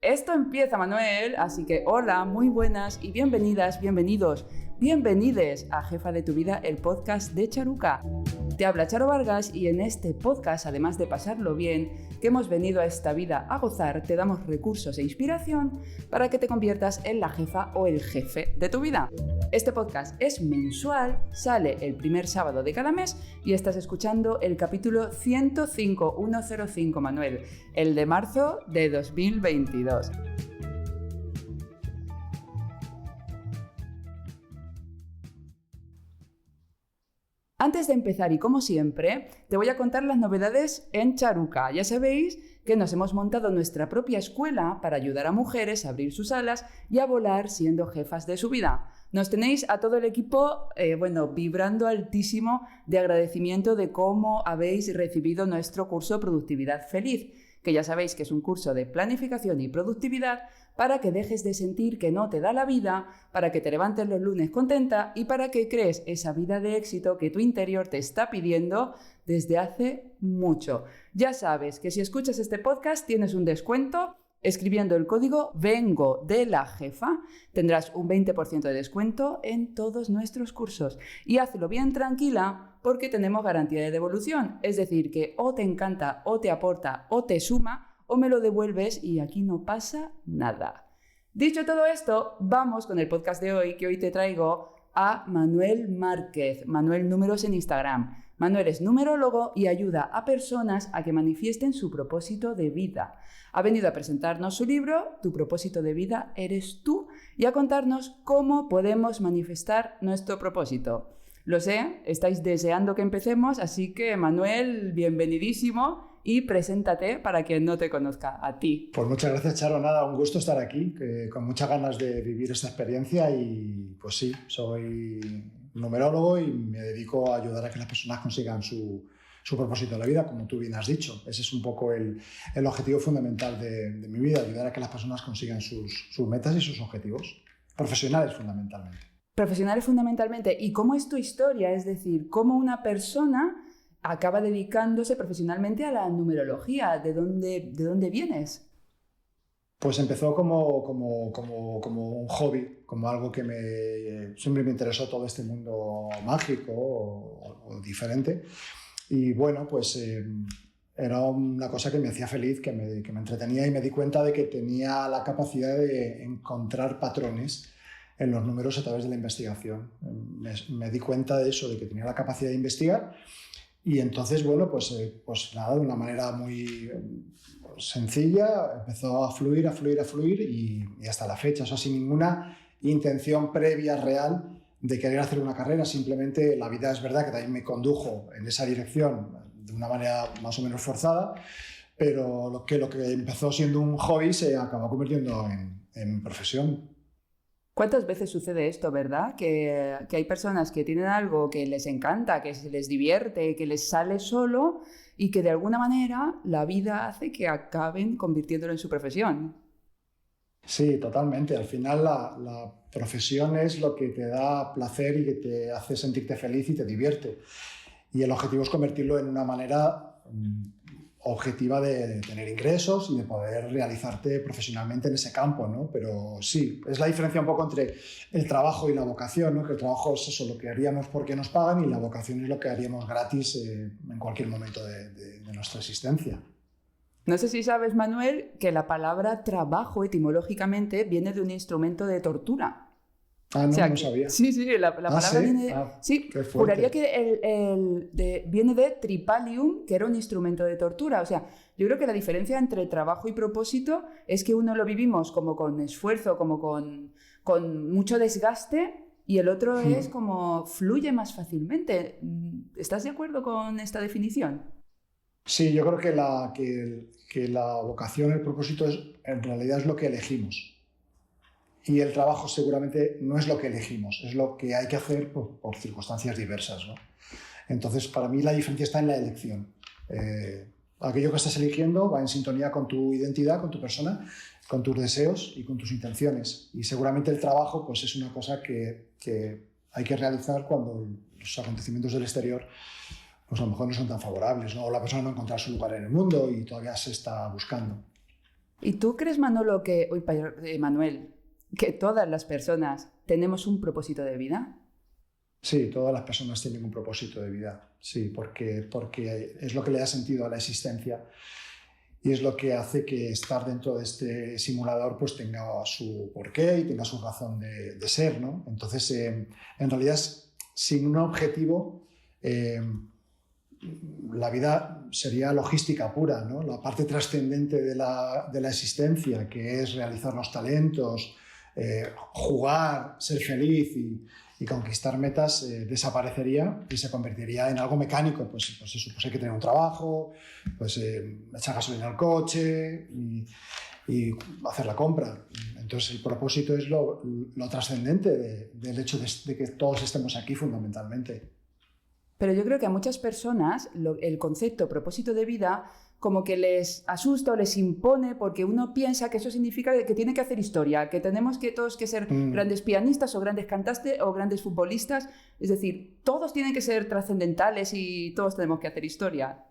Esto empieza, Manuel, así que hola, muy buenas y bienvenidas, bienvenidos, bienvenides a Jefa de tu Vida, el podcast de Charuca. Te habla Charo Vargas y en este podcast, además de pasarlo bien, que hemos venido a esta vida a gozar, te damos recursos e inspiración para que te conviertas en la jefa o el jefe de tu vida. Este podcast es mensual, sale el primer sábado de cada mes y estás escuchando el capítulo 105, Manuel, el de marzo de 2022. Antes de empezar y como siempre, te voy a contar las novedades en Charuca. Ya sabéis que nos hemos montado nuestra propia escuela para ayudar a mujeres a abrir sus alas y a volar siendo jefas de su vida. Nos tenéis a todo el equipo, vibrando altísimo de agradecimiento de cómo habéis recibido nuestro curso Productividad Feliz, que ya sabéis que es un curso de planificación y productividad para que dejes de sentir que no te da la vida, para que te levantes los lunes contenta y para que crees esa vida de éxito que tu interior te está pidiendo desde hace mucho. Ya sabes que si escuchas este podcast tienes un descuento. Escribiendo el código VENGO de la jefa tendrás un 20% de descuento en todos nuestros cursos. Y hazlo bien tranquila porque tenemos garantía de devolución. Es decir, que o te encanta, o te aporta, o te suma, o me lo devuelves y aquí no pasa nada. Dicho todo esto, vamos con el podcast de hoy, que hoy te traigo a Manuel Márquez. Manuel Números en Instagram. Manuel es numerólogo y ayuda a personas a que manifiesten su propósito de vida. Ha venido a presentarnos su libro, Tu propósito de vida eres tú, y a contarnos cómo podemos manifestar nuestro propósito. Lo sé, estáis deseando que empecemos, así que Manuel, bienvenidísimo y preséntate para quien no te conozca, a ti. Pues muchas gracias, Charo. Nada, un gusto estar aquí, con muchas ganas de vivir esta experiencia y pues sí, soy numerólogo y me dedico a ayudar a que las personas consigan su propósito de la vida, como tú bien has dicho. Ese es un poco el objetivo fundamental de mi vida, ayudar a que las personas consigan sus metas y sus objetivos profesionales fundamentalmente. Profesionales fundamentalmente. ¿Y cómo es tu historia? Es decir, ¿cómo una persona acaba dedicándose profesionalmente a la numerología? ¿De dónde vienes? Pues empezó como un hobby, como algo que siempre me interesó todo este mundo mágico o diferente. Y bueno, pues era una cosa que me hacía feliz, que me entretenía y me di cuenta de que tenía la capacidad de encontrar patrones en los números a través de la investigación. Me di cuenta de eso, de que tenía la capacidad de investigar. Y entonces, bueno, pues nada, de una manera muy sencilla, empezó a fluir y hasta la fecha, o sea, sin ninguna intención previa real de querer hacer una carrera. Simplemente la vida es verdad que también me condujo en esa dirección de una manera más o menos forzada, pero lo que empezó siendo un hobby se acabó convirtiendo en profesión. ¿Cuántas veces sucede esto, verdad? Que hay personas que tienen algo que les encanta, que se les divierte, que les sale solo y que de alguna manera la vida hace que acaben convirtiéndolo en su profesión. Sí, totalmente. Al final la profesión es lo que te da placer y que te hace sentirte feliz y te divierte. Y el objetivo es convertirlo en una manera objetiva de tener ingresos y de poder realizarte profesionalmente en ese campo, ¿no? Pero sí, es la diferencia un poco entre el trabajo y la vocación, ¿no? Que el trabajo es eso, lo que haríamos porque nos pagan, y la vocación es lo que haríamos gratis en cualquier momento de nuestra existencia. No sé si sabes, Manuel, que la palabra trabajo etimológicamente viene de un instrumento de tortura. Ah, no, o sea, no sabía. Sí, la palabra ¿sí? viene de... Sí, juraría que viene de tripalium, que era un instrumento de tortura. O sea, yo creo que la diferencia entre trabajo y propósito es que uno lo vivimos como con esfuerzo, como con mucho desgaste, y el otro es como fluye más fácilmente. ¿Estás de acuerdo con esta definición? Sí, yo creo que la vocación, el propósito, en realidad es lo que elegimos. Y el trabajo seguramente no es lo que elegimos, es lo que hay que hacer por circunstancias diversas, ¿no? Entonces, para mí la diferencia está en la elección. Aquello que estás eligiendo va en sintonía con tu identidad, con tu persona, con tus deseos y con tus intenciones. Y seguramente el trabajo pues, es una cosa que hay que realizar cuando los acontecimientos del exterior pues, a lo mejor no son tan favorables, ¿no? O la persona no ha encontrado su lugar en el mundo y todavía se está buscando. ¿Y tú crees, Manolo, Manuel, que todas las personas tenemos un propósito de vida? Sí, todas las personas tienen un propósito de vida, sí, porque es lo que le da sentido a la existencia y es lo que hace que estar dentro de este simulador pues tenga su porqué y tenga su razón de ser, ¿no? Entonces, en realidad, sin un objetivo, la vida sería logística pura, ¿no? La parte trascendente de la existencia, que es realizar los talentos, jugar, ser feliz y conquistar metas, desaparecería y se convertiría en algo mecánico. Pues eso, pues hay que tener un trabajo, pues echar gasolina al coche y hacer la compra. Entonces el propósito es lo trascendente del hecho de que todos estemos aquí fundamentalmente. Pero yo creo que a muchas personas el concepto propósito de vida como que les asusta o les impone porque uno piensa que eso significa que tiene que hacer historia, que tenemos que todos que ser grandes pianistas o grandes cantantes o grandes futbolistas. Es decir, todos tienen que ser trascendentales y todos tenemos que hacer historia.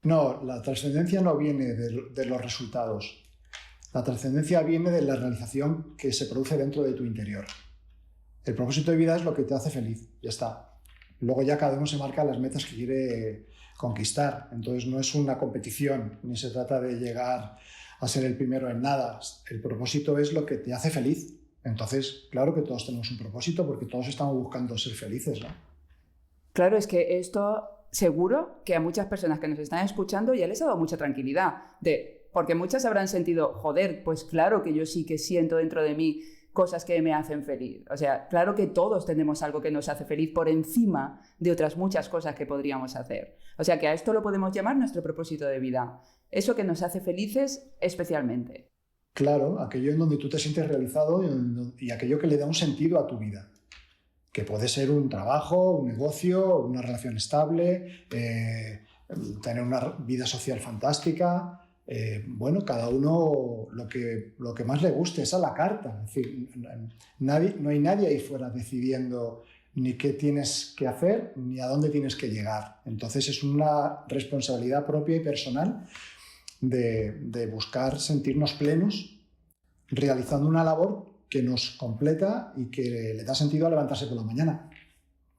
No, la trascendencia no viene de los resultados. La trascendencia viene de la realización que se produce dentro de tu interior. El propósito de vida es lo que te hace feliz, ya está. Luego ya cada uno se marca las metas que quiere conquistar. Entonces no es una competición, ni se trata de llegar a ser el primero en nada. El propósito es lo que te hace feliz. Entonces, claro que todos tenemos un propósito porque todos estamos buscando ser felices, ¿no? Claro, es que esto seguro que a muchas personas que nos están escuchando ya les ha dado mucha tranquilidad. Porque muchas habrán sentido, joder, pues claro que yo sí que siento dentro de mí cosas que me hacen feliz. O sea, claro que todos tenemos algo que nos hace feliz por encima de otras muchas cosas que podríamos hacer. O sea, que a esto lo podemos llamar nuestro propósito de vida. Eso que nos hace felices especialmente. Claro, aquello en donde tú te sientes realizado y aquello que le da un sentido a tu vida. Que puede ser un trabajo, un negocio, una relación estable, tener una vida social fantástica. Bueno, cada uno lo que más le guste es a la carta. Es decir, no hay nadie ahí fuera decidiendo ni qué tienes que hacer ni a dónde tienes que llegar. Entonces es una responsabilidad propia y personal de buscar sentirnos plenos realizando una labor que nos completa y que le da sentido a levantarse por la mañana.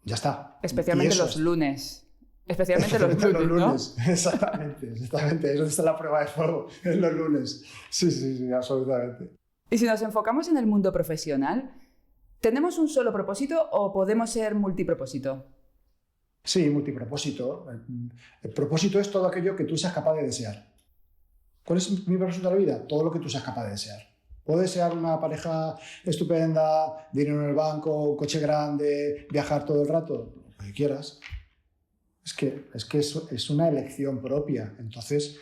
Ya está. Especialmente los lunes. Especialmente los lunes, ¿no? Exactamente. Es donde está la prueba de fuego, en los lunes. Sí, absolutamente. Y si nos enfocamos en el mundo profesional, ¿tenemos un solo propósito o podemos ser multipropósito? Sí, multipropósito. El propósito es todo aquello que tú seas capaz de desear. ¿Cuál es mi propósito de la vida? Todo lo que tú seas capaz de desear. Puedo desear una pareja estupenda, dinero en el banco, coche grande, viajar todo el rato, lo que quieras. Es que es una elección propia. Entonces,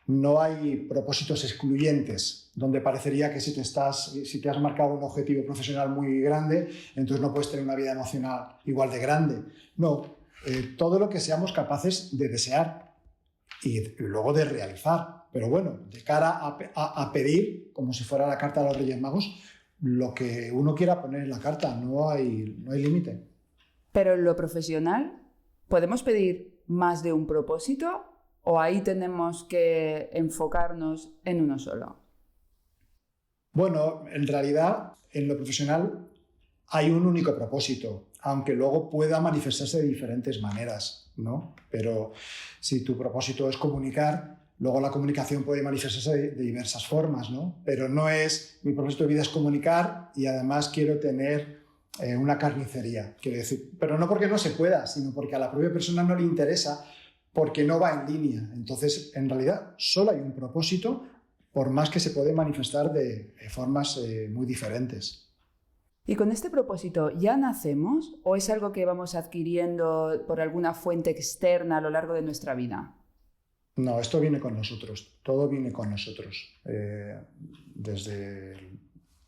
no hay propósitos excluyentes, donde parecería que si te has marcado un objetivo profesional muy grande, entonces no puedes tener una vida emocional igual de grande. No, todo lo que seamos capaces de desear y luego de realizar. Pero bueno, de cara a pedir, como si fuera la carta de los Reyes Magos, lo que uno quiera poner en la carta, no hay límite. Pero en lo profesional, ¿podemos pedir más de un propósito o ahí tenemos que enfocarnos en uno solo? Bueno, en realidad, en lo profesional hay un único propósito, aunque luego pueda manifestarse de diferentes maneras, ¿no? Pero si tu propósito es comunicar, luego la comunicación puede manifestarse de diversas formas, ¿no? Pero no es, mi propósito de vida es comunicar y además quiero tener una carnicería, quiero decir. Pero no porque no se pueda, sino porque a la propia persona no le interesa, porque no va en línea. Entonces, en realidad, solo hay un propósito, por más que se puede manifestar de formas muy diferentes. ¿Y con este propósito ya nacemos o es algo que vamos adquiriendo por alguna fuente externa a lo largo de nuestra vida? No, esto viene con nosotros, todo viene con nosotros, desde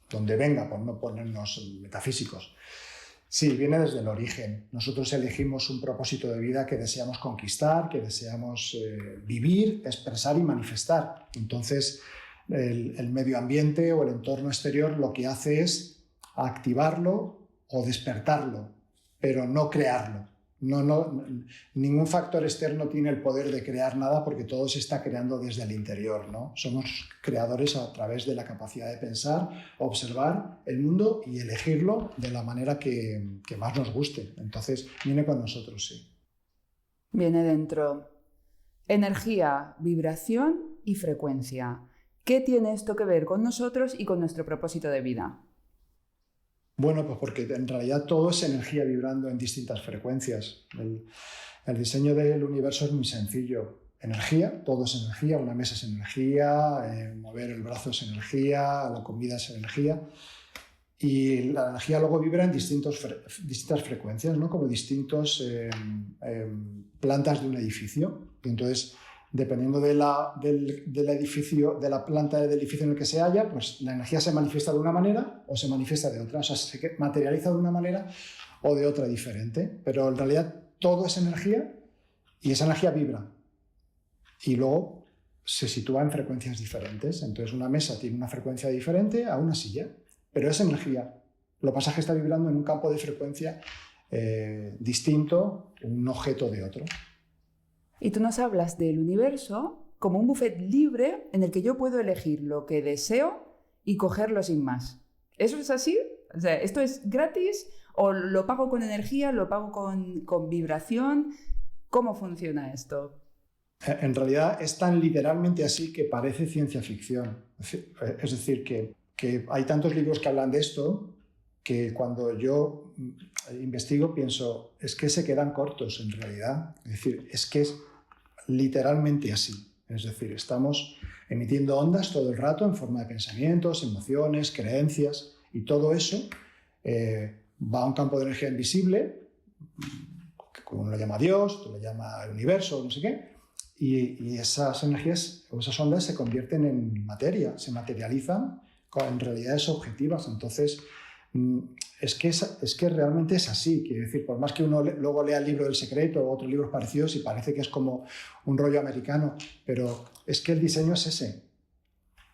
donde venga, por no ponernos metafísicos. Sí, viene desde el origen. Nosotros elegimos un propósito de vida que deseamos conquistar, que deseamos vivir, expresar y manifestar. Entonces, el medio ambiente o el entorno exterior lo que hace es activarlo o despertarlo, pero no crearlo. Ningún factor externo tiene el poder de crear nada porque todo se está creando desde el interior, ¿no? Somos creadores a través de la capacidad de pensar, observar el mundo y elegirlo de la manera que más nos guste. Entonces, viene con nosotros, sí. Viene dentro. Energía, vibración y frecuencia. ¿Qué tiene esto que ver con nosotros y con nuestro propósito de vida? Bueno, pues porque en realidad todo es energía vibrando en distintas frecuencias. El diseño del universo es muy sencillo. Energía, todo es energía, una mesa es energía, mover el brazo es energía, la comida es energía. Y la energía luego vibra en distintas frecuencias, ¿no? Como distintas plantas de un edificio. Y entonces, dependiendo del edificio, de la planta del edificio en el que se halla, pues la energía se manifiesta de una manera o se manifiesta de otra. O sea, se materializa de una manera o de otra diferente. Pero en realidad todo es energía y esa energía vibra. Y luego se sitúa en frecuencias diferentes. Entonces una mesa tiene una frecuencia diferente a una silla, pero es energía. Lo que pasa es que está vibrando en un campo de frecuencia distinto, un objeto de otro. Y tú nos hablas del universo como un buffet libre en el que yo puedo elegir lo que deseo y cogerlo sin más. ¿Eso es así? O sea, ¿esto es gratis o lo pago con energía, lo pago con vibración? ¿Cómo funciona esto? En realidad es tan literalmente así que parece ciencia ficción. Es decir, que hay tantos libros que hablan de esto que cuando yo investigo pienso, es que se quedan cortos en realidad. Es decir, es que es literalmente así. Es decir, estamos emitiendo ondas todo el rato en forma de pensamientos, emociones, creencias, y todo eso va a un campo de energía invisible, que uno lo llama Dios, otro lo llama el universo, no sé qué, y esas energías o esas ondas se convierten en materia, se materializan en realidades objetivas. Entonces, es que realmente es así. Quiero decir, por más que uno luego lea el libro del secreto o otros libros parecidos y parece que es como un rollo americano, pero es que el diseño es ese.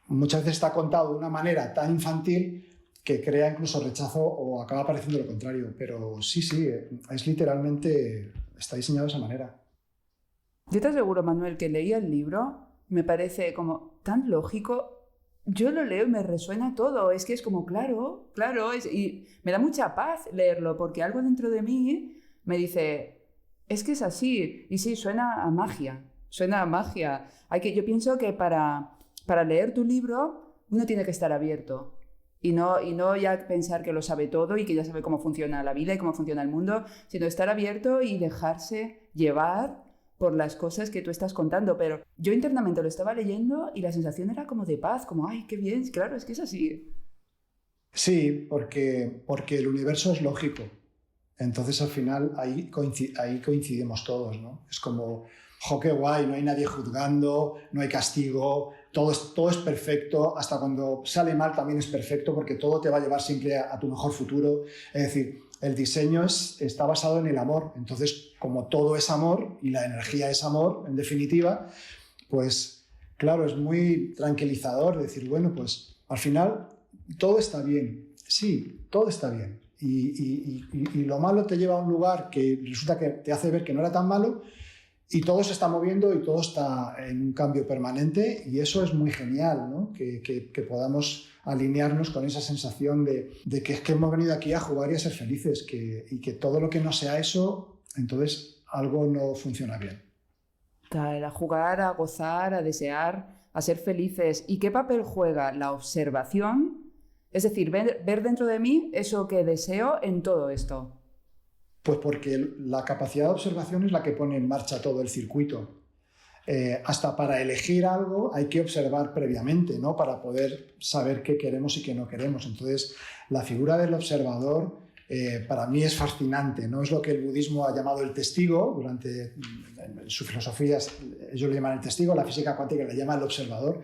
Muchas veces está contado de una manera tan infantil que crea incluso rechazo o acaba pareciendo lo contrario. Pero sí, es literalmente, está diseñado de esa manera. Yo te aseguro, Manuel, que leía el libro, me parece como tan lógico. Yo lo leo y me resuena todo. Es que es como, claro, y me da mucha paz leerlo, porque algo dentro de mí me dice, es que es así. Y sí, suena a magia, suena a magia. Yo pienso que para leer tu libro uno tiene que estar abierto. Y no ya pensar que lo sabe todo y que ya sabe cómo funciona la vida y cómo funciona el mundo, sino estar abierto y dejarse llevar por las cosas que tú estás contando. Pero yo internamente lo estaba leyendo y la sensación era como de paz, como, ay, qué bien, claro, es que es así. Sí, porque el universo es lógico. Entonces, al final, ahí coincidimos todos, ¿no? Es como, jo, qué guay, no hay nadie juzgando, no hay castigo, todo es perfecto, hasta cuando sale mal también es perfecto, porque todo te va a llevar siempre a tu mejor futuro. Es decir, el diseño está basado en el amor. Entonces, como todo es amor y la energía es amor, en definitiva, pues, claro, es muy tranquilizador decir, bueno, pues, al final, todo está bien. Sí, todo está bien. Y lo malo te lleva a un lugar que resulta que te hace ver que no era tan malo y todo se está moviendo y todo está en un cambio permanente y eso es muy genial, ¿no? Que podamos alinearnos con esa sensación de que es que hemos venido aquí a jugar y a ser felices y que todo lo que no sea eso, entonces algo no funciona bien. A jugar, a gozar, a desear, a ser felices. ¿Y qué papel juega la observación? Es decir, ver dentro de mí eso que deseo en todo esto. Pues porque la capacidad de observación es la que pone en marcha todo el circuito. Hasta para elegir algo hay que observar previamente, ¿no? Para poder saber qué queremos y qué no queremos. Entonces, la figura del observador para mí es fascinante, ¿no? Es lo que el budismo ha llamado el testigo. Durante su filosofía ellos le llaman el testigo, la física cuántica le llama el observador.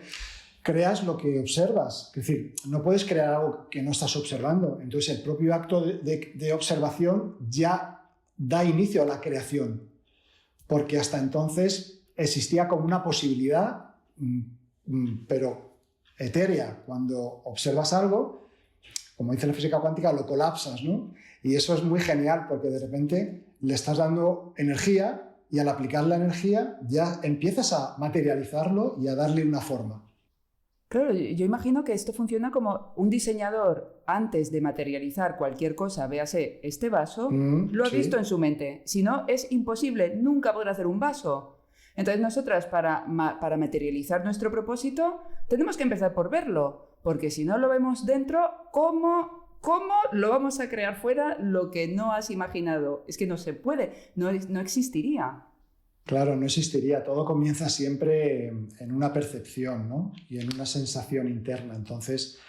Creas lo que observas, es decir, no puedes crear algo que no estás observando. Entonces, el propio acto de observación ya da inicio a la creación, porque hasta entonces existía como una posibilidad, pero etérea. Cuando observas algo, como dice la física cuántica, lo colapsas, ¿no? Y eso es muy genial, porque de repente le estás dando energía y al aplicar la energía ya empiezas a materializarlo y a darle una forma. Claro, yo imagino que esto funciona como un diseñador, antes de materializar cualquier cosa, véase este vaso, lo ha visto en su mente. Si no, es imposible, nunca podrá hacer un vaso. Entonces nosotras, para materializar nuestro propósito, tenemos que empezar por verlo, porque si no lo vemos dentro, ¿cómo lo vamos a crear fuera lo que no has imaginado? Es que no se puede, no existiría. Claro, no existiría. Todo comienza siempre en una percepción, ¿no? Y en una sensación interna. Entonces,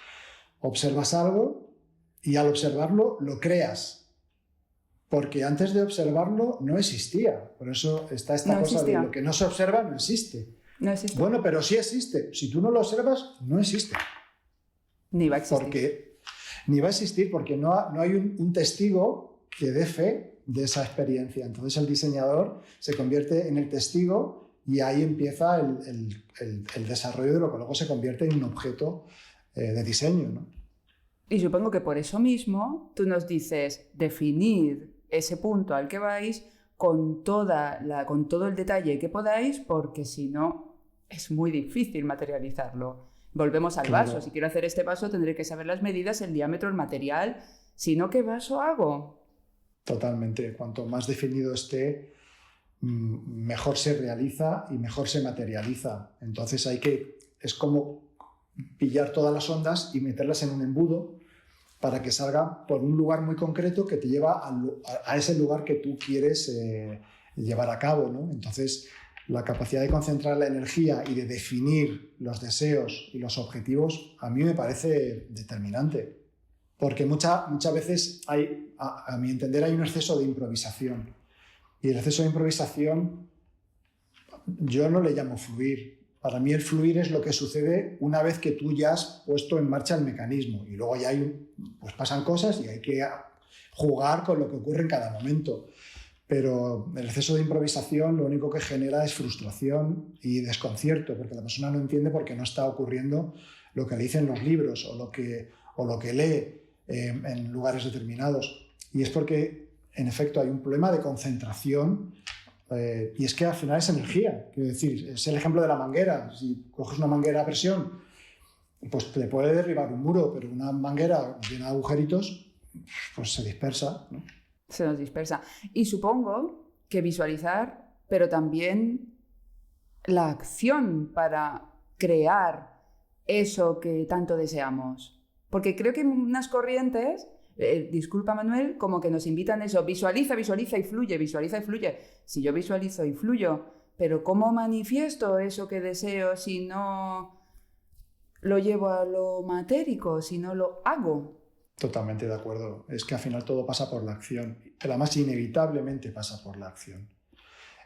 observas algo y al observarlo lo creas. Porque antes de observarlo no existía. Por eso está esta cosa de lo que no se observa no existe. No existe. Bueno, pero sí existe. Si tú no lo observas, no existe. Ni va a existir. Ni va a existir porque no hay un testigo que dé fe de esa experiencia. Entonces el diseñador se convierte en el testigo y ahí empieza el desarrollo de lo que luego se convierte en un objeto de diseño, ¿no? Y supongo que por eso mismo tú nos dices definid ese punto al que vais con todo el detalle que podáis, porque si no es muy difícil materializarlo. Volvemos al vaso. Si quiero hacer este vaso tendré que saber las medidas, el diámetro, el material. Si no, ¿qué vaso hago? Totalmente. Cuanto más definido esté, mejor se realiza y mejor se materializa. Entonces es como pillar todas las ondas y meterlas en un embudo para que salga por un lugar muy concreto que te lleva a ese lugar que tú quieres llevar a cabo, ¿no? Entonces, la capacidad de concentrar la energía y de definir los deseos y los objetivos a mí me parece determinante. Porque muchas veces a mi entender, hay un exceso de improvisación. Y el exceso de improvisación yo no le llamo fluir. Para mí el fluir es lo que sucede una vez que tú ya has puesto en marcha el mecanismo. Y luego ya pues pasan cosas y hay que jugar con lo que ocurre en cada momento. Pero el exceso de improvisación lo único que genera es frustración y desconcierto, porque la persona no entiende por qué no está ocurriendo lo que le dicen los libros o lo que lee en lugares determinados. Y es porque, en efecto, hay un problema de concentración y es que al final es energía. Quiero decir, es el ejemplo de la manguera. Si coges una manguera a presión, pues te puede derribar un muro, pero una manguera llena de agujeritos, pues se dispersa, ¿no? Se nos dispersa. Y supongo que visualizar, pero también la acción para crear eso que tanto deseamos. Porque creo que unas corrientes, disculpa Manuel, como que nos invitan a eso, visualiza y fluye, visualiza y fluye. Si yo visualizo y fluyo, pero ¿cómo manifiesto eso que deseo si no lo llevo a lo matérico, si no lo hago? Totalmente de acuerdo. Es que al final todo pasa por la acción, pero además inevitablemente pasa por la acción.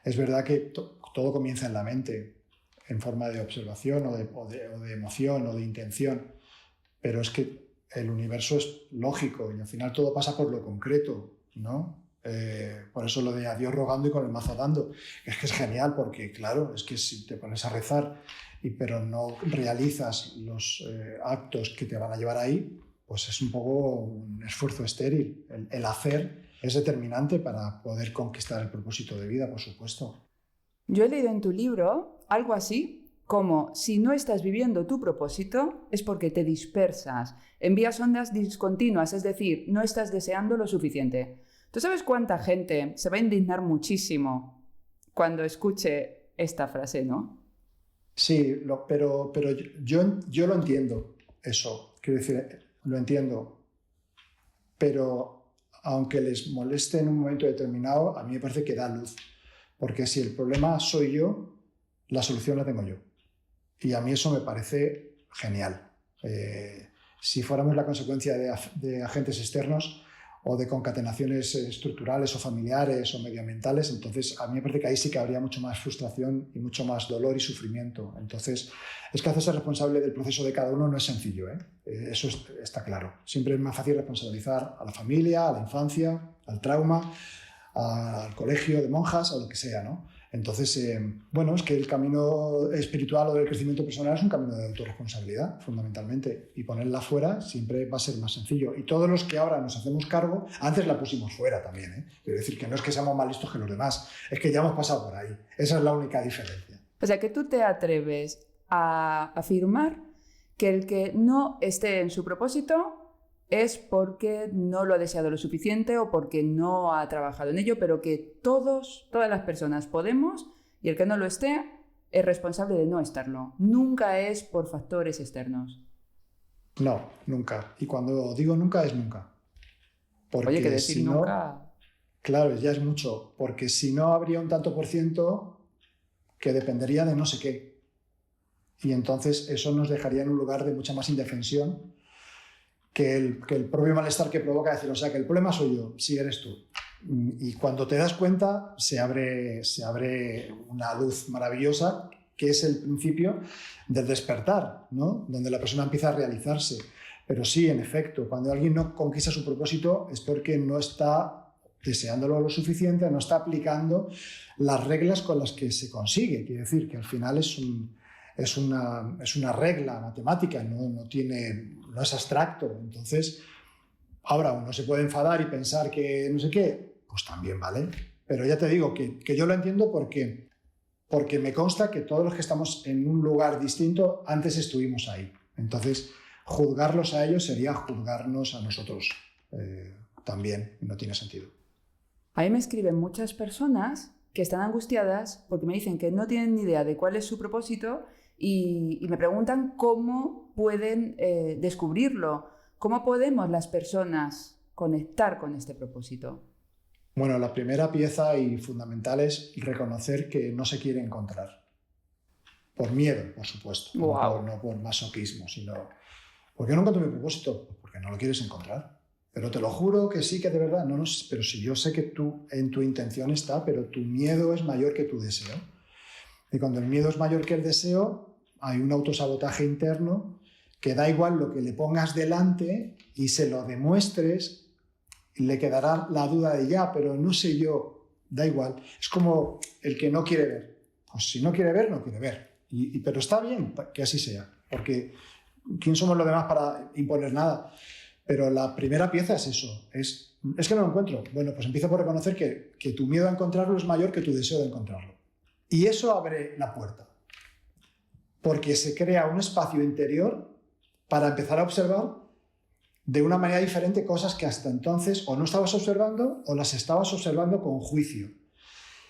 Es verdad que todo comienza en la mente, en forma de observación o de emoción o de intención, pero es que el universo es lógico y al final todo pasa por lo concreto, ¿no? Por eso lo de a Dios rogando y con el mazo dando. Es que es genial porque, claro, es que si te pones a rezar pero no realizas los actos que te van a llevar ahí, pues es un poco un esfuerzo estéril. El hacer es determinante para poder conquistar el propósito de vida, por supuesto. Yo he leído en tu libro algo así como: si no estás viviendo tu propósito es porque te dispersas, envías ondas discontinuas, es decir, no estás deseando lo suficiente. ¿Tú sabes cuánta gente se va a indignar muchísimo cuando escuche esta frase, no? Sí, pero yo lo entiendo, eso. Quiero decir, lo entiendo. Pero aunque les moleste en un momento determinado, a mí me parece que da luz. Porque si el problema soy yo, la solución la tengo yo. Y a mí eso me parece genial. Si fuéramos la consecuencia de agentes externos o de concatenaciones estructurales o familiares o medioambientales, entonces a mí me parece que ahí sí que habría mucho más frustración y mucho más dolor y sufrimiento. Entonces, es que hacerse responsable del proceso de cada uno no es sencillo, ¿eh? Eso está claro. Siempre es más fácil responsabilizar a la familia, a la infancia, al trauma, al colegio de monjas, a lo que sea, ¿no? Entonces, bueno, es que el camino espiritual o del crecimiento personal es un camino de autorresponsabilidad, fundamentalmente, y ponerla fuera siempre va a ser más sencillo. Y todos los que ahora nos hacemos cargo, antes la pusimos fuera también, ¿eh? Quiero decir que no es que seamos más listos que los demás, es que ya hemos pasado por ahí. Esa es la única diferencia. O sea, que tú te atreves a afirmar que el que no esté en su propósito es porque no lo ha deseado lo suficiente o porque no ha trabajado en ello, pero que todas las personas podemos, y el que no lo esté es responsable de no estarlo. Nunca es por factores externos. No, nunca. Y cuando digo nunca, es nunca. Porque Oye, que decir si no, nunca... claro, ya es mucho, porque si no habría un tanto por ciento que dependería de no sé qué. Y entonces eso nos dejaría en un lugar de mucha más indefensión que el propio malestar que provoca decir, o sea, que el problema soy yo, sí eres tú. Y cuando te das cuenta, se abre una luz maravillosa, que es el principio del despertar, ¿no? Donde la persona empieza a realizarse. Pero sí, en efecto, cuando alguien no conquista su propósito es porque no está deseándolo lo suficiente, no está aplicando las reglas con las que se consigue. Quiere decir que al final es una regla matemática, no es abstracto. Entonces, ahora uno se puede enfadar y pensar que no sé qué, pues también vale. Pero ya te digo que yo lo entiendo porque me consta que todos los que estamos en un lugar distinto antes estuvimos ahí. Entonces, juzgarlos a ellos sería juzgarnos a nosotros también, y no tiene sentido. A mí me escriben muchas personas que están angustiadas porque me dicen que no tienen ni idea de cuál es su propósito y me preguntan cómo pueden descubrirlo, cómo podemos las personas conectar con este propósito. Bueno, la primera pieza y fundamental es reconocer que no se quiere encontrar. Por miedo, por supuesto. Wow. No por masoquismo, sino... ¿Por qué no encuentro mi propósito? Pues porque no lo quieres encontrar. Pero te lo juro que sí, que de verdad. No, pero si yo sé que en tu intención está, pero tu miedo es mayor que tu deseo. Y cuando el miedo es mayor que el deseo, hay un autosabotaje interno que da igual lo que le pongas delante y se lo demuestres, y le quedará la duda de ya, pero no sé yo, da igual. Es como el que no quiere ver. Pues si no quiere ver, no quiere ver. Pero está bien que así sea, porque ¿quién somos los demás para imponer nada? Pero la primera pieza es eso, es que no lo encuentro. Bueno, pues empieza por reconocer que tu miedo a encontrarlo es mayor que tu deseo de encontrarlo. Y eso abre la puerta, porque se crea un espacio interior para empezar a observar de una manera diferente cosas que hasta entonces o no estabas observando o las estabas observando con juicio.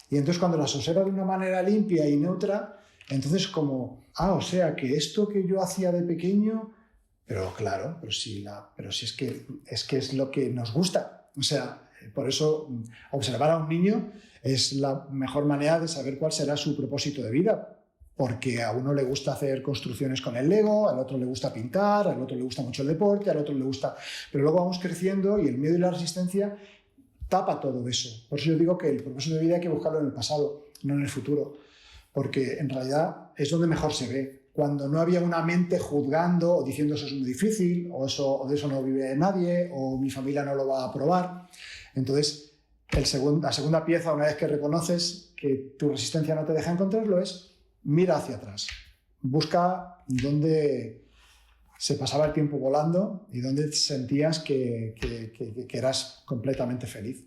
Y entonces cuando las observas de una manera limpia y neutra, entonces como, o sea, que esto que yo hacía de pequeño, pero claro, pero si es que es lo que nos gusta. O sea, por eso observar a un niño es la mejor manera de saber cuál será su propósito de vida. Porque a uno le gusta hacer construcciones con el Lego, al otro le gusta pintar, al otro le gusta mucho el deporte, al otro le gusta... Pero luego vamos creciendo y el miedo y la resistencia tapa todo eso. Por eso yo digo que el propósito de vida hay que buscarlo en el pasado, no en el futuro. Porque en realidad es donde mejor se ve. Cuando no había una mente juzgando o diciendo eso es muy difícil, o de eso no vive nadie, o mi familia no lo va a aprobar. Entonces, la segunda pieza, una vez que reconoces que tu resistencia no te deja encontrarlo, es... mira hacia atrás, busca dónde se pasaba el tiempo volando y dónde sentías que eras completamente feliz.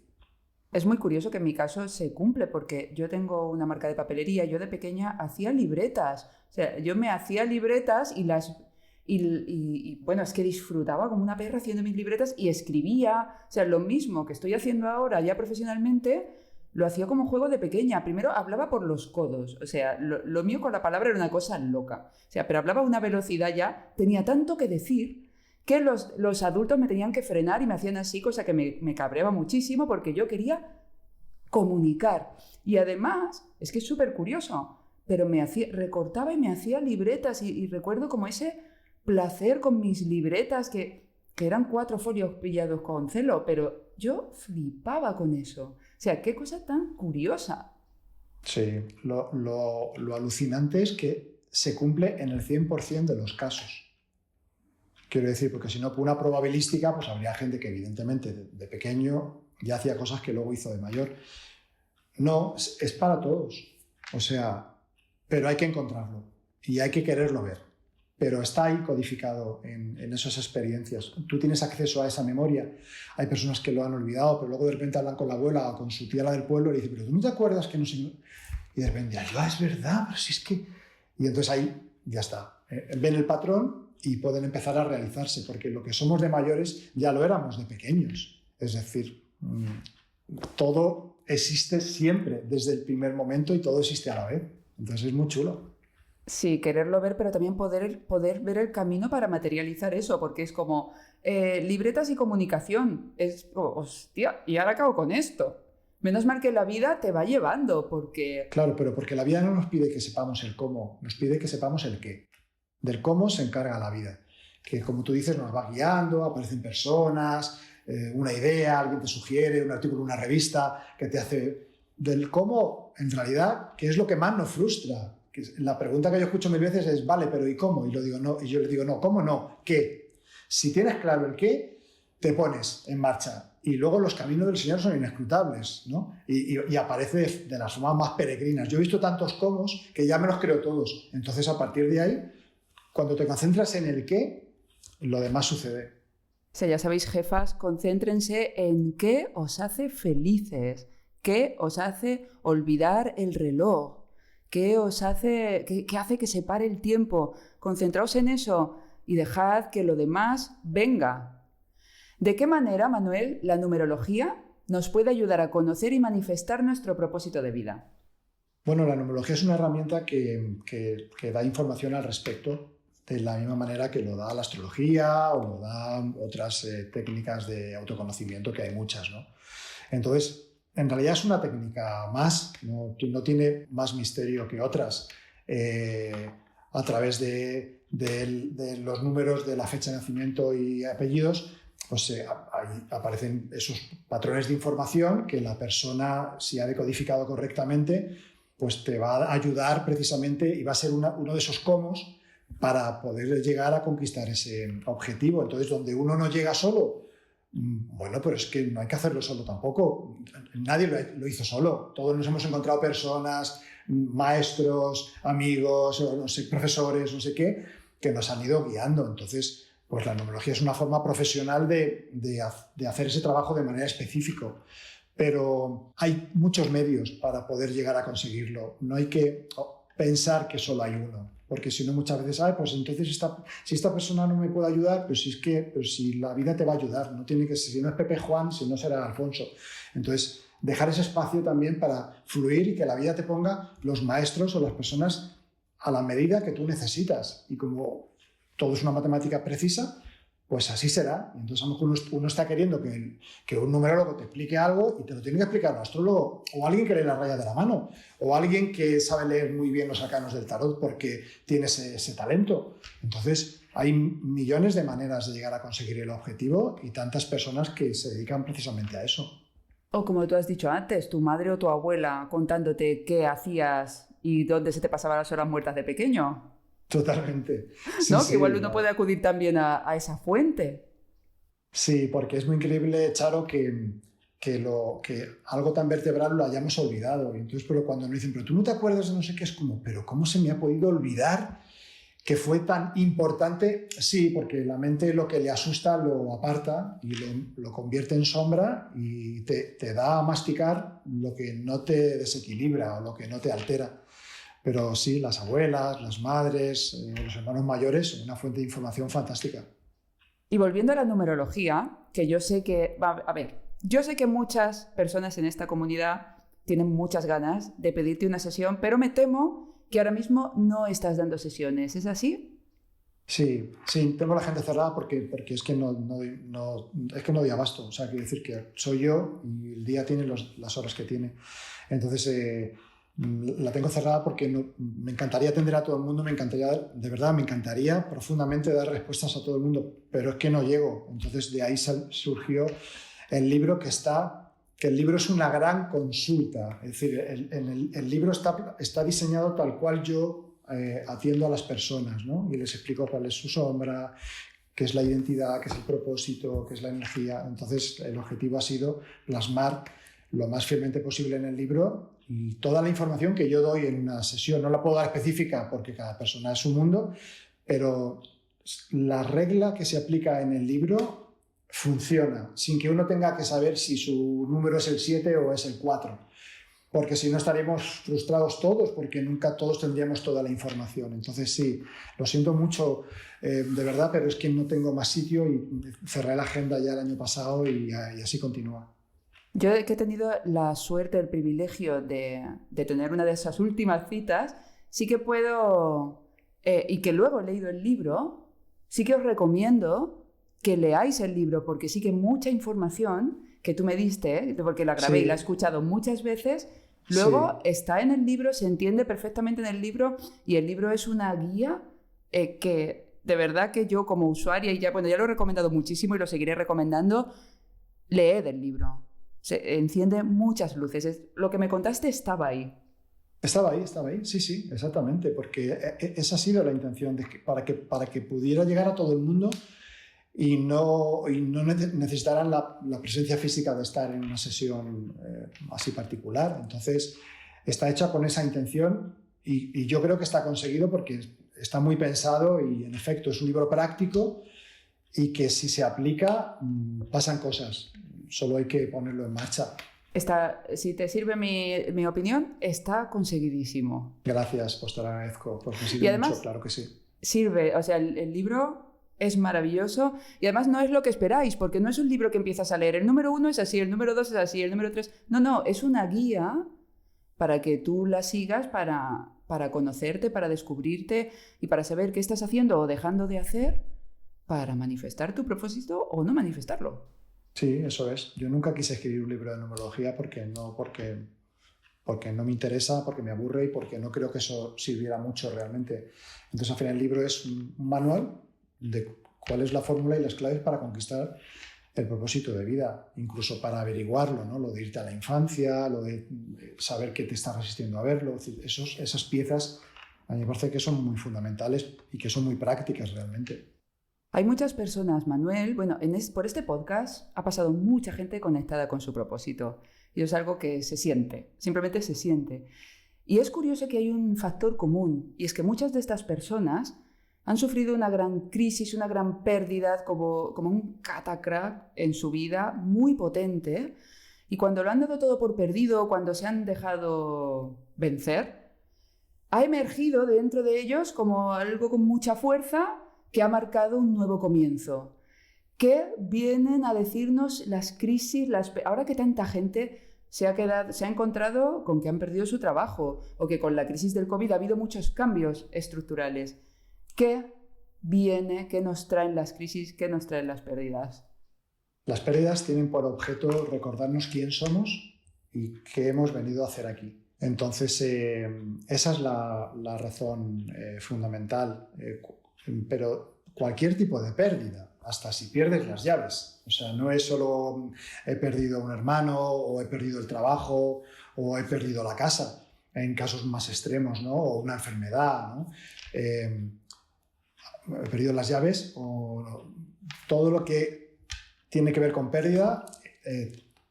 Es muy curioso que en mi caso se cumple porque yo tengo una marca de papelería y yo de pequeña hacía libretas. O sea, yo me hacía libretas y bueno, es que disfrutaba como una perra haciendo mis libretas y escribía. O sea, lo mismo que estoy haciendo ahora ya profesionalmente, lo hacía como juego de pequeña. Primero hablaba por los codos. O sea, lo mío con la palabra era una cosa loca. O sea, pero hablaba a una velocidad ya. Tenía tanto que decir que los adultos me tenían que frenar y me hacían así, cosa que me cabreaba muchísimo porque yo quería comunicar. Y además, es que es súper curioso, pero recortaba y me hacía libretas y recuerdo como ese placer con mis libretas que eran 4 folios pillados con celo, pero yo flipaba con eso. O sea, qué cosa tan curiosa. Sí, lo alucinante es que se cumple en el 100% de los casos. Quiero decir, porque si no, por una probabilística, pues habría gente que evidentemente de pequeño ya hacía cosas que luego hizo de mayor. No, es para todos. O sea, pero hay que encontrarlo y hay que quererlo ver. Pero está ahí codificado en esas experiencias. Tú tienes acceso a esa memoria. Hay personas que lo han olvidado, pero luego de repente hablan con la abuela o con su tía la del pueblo y le dicen, pero tú no te acuerdas que no sé... Y de repente, es verdad, pero si es que... Y entonces ahí ya está. Ven el patrón y pueden empezar a realizarse, porque lo que somos de mayores ya lo éramos de pequeños. Es decir, todo existe siempre desde el primer momento y todo existe a la vez. Entonces es muy chulo. Sí, quererlo ver, pero también poder ver el camino para materializar eso, porque es como libretas y comunicación. Hostia, y ahora acabo con esto. Menos mal que la vida te va llevando, porque... Claro, pero porque la vida no nos pide que sepamos el cómo, nos pide que sepamos el qué. Del cómo se encarga la vida. Que como tú dices, nos va guiando, aparecen personas, una idea, alguien te sugiere, un artículo en una revista que te hace... Del cómo, en realidad, ¿qué es lo que más nos frustra? La pregunta que yo escucho mil veces es, vale, pero ¿y cómo? Y yo le digo, no, ¿cómo no? ¿Qué? Si tienes claro el qué, te pones en marcha. Y luego los caminos del Señor son inescrutables, ¿no? Y aparece de las formas más peregrinas. Yo he visto tantos cómo que ya me los creo todos. Entonces, a partir de ahí, cuando te concentras en el qué, lo demás sucede. O sea, ya sabéis, jefas, concéntrense en qué os hace felices, qué os hace olvidar el reloj, qué hace que se pare el tiempo. Concentraos en eso y dejad que lo demás venga. ¿De qué manera, Manuel, la numerología nos puede ayudar a conocer y manifestar nuestro propósito de vida? Bueno, la numerología es una herramienta que da información al respecto de la misma manera que lo da la astrología o lo dan otras técnicas de autoconocimiento, que hay muchas, ¿no? Entonces, en realidad es una técnica más, no tiene más misterio que otras. A través de los números de la fecha de nacimiento y apellidos, pues ahí aparecen esos patrones de información que la persona, si ha decodificado correctamente, pues te va a ayudar precisamente y va a ser uno de esos comos para poder llegar a conquistar ese objetivo. Entonces, donde uno no llega solo, bueno, pero es que no hay que hacerlo solo tampoco. Nadie lo hizo solo. Todos nos hemos encontrado personas, maestros, amigos, no sé, profesores, no sé qué, que nos han ido guiando. Entonces, pues la numerología es una forma profesional de hacer ese trabajo de manera específica. Pero hay muchos medios para poder llegar a conseguirlo. No hay que pensar que solo hay uno, porque si no muchas veces, pues entonces si esta persona no me puede ayudar, pues si la vida te va a ayudar, no tiene que ser, si no es Pepe Juan, si no será Alfonso. Entonces, dejar ese espacio también para fluir y que la vida te ponga los maestros o las personas a la medida que tú necesitas. Y como todo es una matemática precisa, pues así será. Y entonces a lo mejor uno está queriendo que un numerólogo te explique algo y te lo tiene que explicar un astrólogo o alguien que lee la raya de la mano o alguien que sabe leer muy bien los arcanos del tarot porque tiene ese talento. Entonces hay millones de maneras de llegar a conseguir el objetivo y tantas personas que se dedican precisamente a eso. O como tú has dicho antes, tu madre o tu abuela contándote qué hacías y dónde se te pasaban las horas muertas de pequeño. Totalmente. Sí, ¿No? sí, Que igual uno no. puede acudir también a esa fuente. Sí, porque es muy increíble, Charo, que algo tan vertebral lo hayamos olvidado. Y entonces, pero cuando nos dicen, pero tú no te acuerdas de no sé qué, es como, pero ¿cómo se me ha podido olvidar que fue tan importante? Sí, porque la mente lo que le asusta lo aparta y lo convierte en sombra y te da a masticar lo que no te desequilibra o lo que no te altera. Pero sí, las abuelas, las madres, los hermanos mayores son una fuente de información fantástica. Y volviendo a la numerología, que yo sé que... yo sé que muchas personas en esta comunidad tienen muchas ganas de pedirte una sesión, pero me temo que ahora mismo no estás dando sesiones. ¿Es así? Sí, tengo la gente cerrada porque es que no doy abasto. O sea, quiero decir que soy yo y el día tiene las horas que tiene. Entonces, la tengo cerrada porque me encantaría atender a todo el mundo, de verdad, me encantaría profundamente dar respuestas a todo el mundo, pero es que no llego. Entonces, de ahí surgió el libro que el libro es una gran consulta. Es decir, el libro está diseñado tal cual yo atiendo a las personas, ¿no? Y les explico cuál es su sombra, qué es la identidad, qué es el propósito, qué es la energía. Entonces, el objetivo ha sido plasmar lo más fielmente posible en el libro y toda la información que yo doy en una sesión, no la puedo dar específica porque cada persona es un mundo, pero la regla que se aplica en el libro funciona, sin que uno tenga que saber si su número es el 7 o es el 4, porque si no estaríamos frustrados todos, porque nunca todos tendríamos toda la información. Entonces sí, lo siento mucho, de verdad, pero es que no tengo más sitio y cerré la agenda ya el año pasado y así continúa. Yo que he tenido la suerte, el privilegio de tener una de esas últimas citas, sí que puedo, y que luego he leído el libro, sí que os recomiendo que leáis el libro, porque sí que mucha información que tú me diste, porque la grabé y la he escuchado muchas veces, luego está en el libro, se entiende perfectamente en el libro, y el libro es una guía que de verdad que yo como usuaria, y ya lo he recomendado muchísimo y lo seguiré recomendando, leed el libro. Se enciende muchas luces. Lo que me contaste estaba ahí. Estaba ahí, sí, exactamente, porque esa ha sido la intención, para que pudiera llegar a todo el mundo y no necesitaran la presencia física de estar en una sesión así particular. Entonces, está hecha con esa intención y yo creo que está conseguido porque está muy pensado y, en efecto, es un libro práctico y que si se aplica, pasan cosas. Solo hay que ponerlo en marcha. Si te sirve mi opinión, está conseguidísimo. Gracias, pues te lo agradezco. Pues me sirve y además, mucho, claro que sí. Sirve, o sea, el libro es maravilloso y además no es lo que esperáis, porque no es un libro que empiezas a leer. El número 1 es así, el número 2 es así, el número 3... No, es una guía para que tú la sigas, para conocerte, para descubrirte y para saber qué estás haciendo o dejando de hacer para manifestar tu propósito o no manifestarlo. Sí, eso es. Yo nunca quise escribir un libro de numerología porque no me interesa, porque me aburre y porque no creo que eso sirviera mucho realmente. Entonces, al final, el libro es un manual de cuál es la fórmula y las claves para conquistar el propósito de vida, incluso para averiguarlo, ¿no? Lo de irte a la infancia, lo de saber qué te está resistiendo a verlo. Esas piezas a mí me parece que son muy fundamentales y que son muy prácticas realmente. Hay muchas personas, Manuel, por este podcast ha pasado mucha gente conectada con su propósito y es algo que se siente, simplemente se siente. Y es curioso que hay un factor común y es que muchas de estas personas han sufrido una gran crisis, una gran pérdida, como un catacrack en su vida muy potente, y cuando lo han dado todo por perdido, cuando se han dejado vencer, ha emergido dentro de ellos como algo con mucha fuerza que ha marcado un nuevo comienzo. ¿Qué vienen a decirnos las crisis? Ahora que tanta gente se ha encontrado con que han perdido su trabajo o que con la crisis del COVID ha habido muchos cambios estructurales. ¿Qué viene? ¿Qué nos traen las crisis? ¿Qué nos traen las pérdidas? Las pérdidas tienen por objeto recordarnos quién somos y qué hemos venido a hacer aquí. Entonces, esa es la razón fundamental. Pero cualquier tipo de pérdida, hasta si pierdes las llaves. O sea, no es solo he perdido un hermano o he perdido el trabajo o he perdido la casa, en casos más extremos, ¿no? O una enfermedad, ¿no? He perdido las llaves o todo lo que tiene que ver con pérdida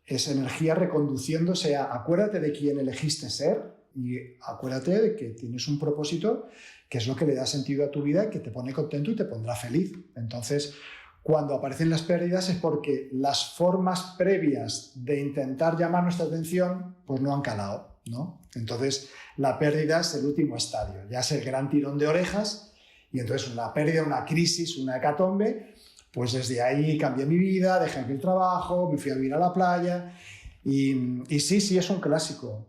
es energía reconduciéndose a acuérdate de quién elegiste ser y acuérdate de que tienes un propósito que es lo que le da sentido a tu vida, que te pone contento y te pondrá feliz. Entonces, cuando aparecen las pérdidas es porque las formas previas de intentar llamar nuestra atención pues no han calado, ¿no? Entonces, la pérdida es el último estadio, ya es el gran tirón de orejas y entonces una pérdida, una crisis, una hecatombe, pues desde ahí cambié mi vida, dejé aquí el trabajo, me fui a vivir a la playa. Y sí, es un clásico,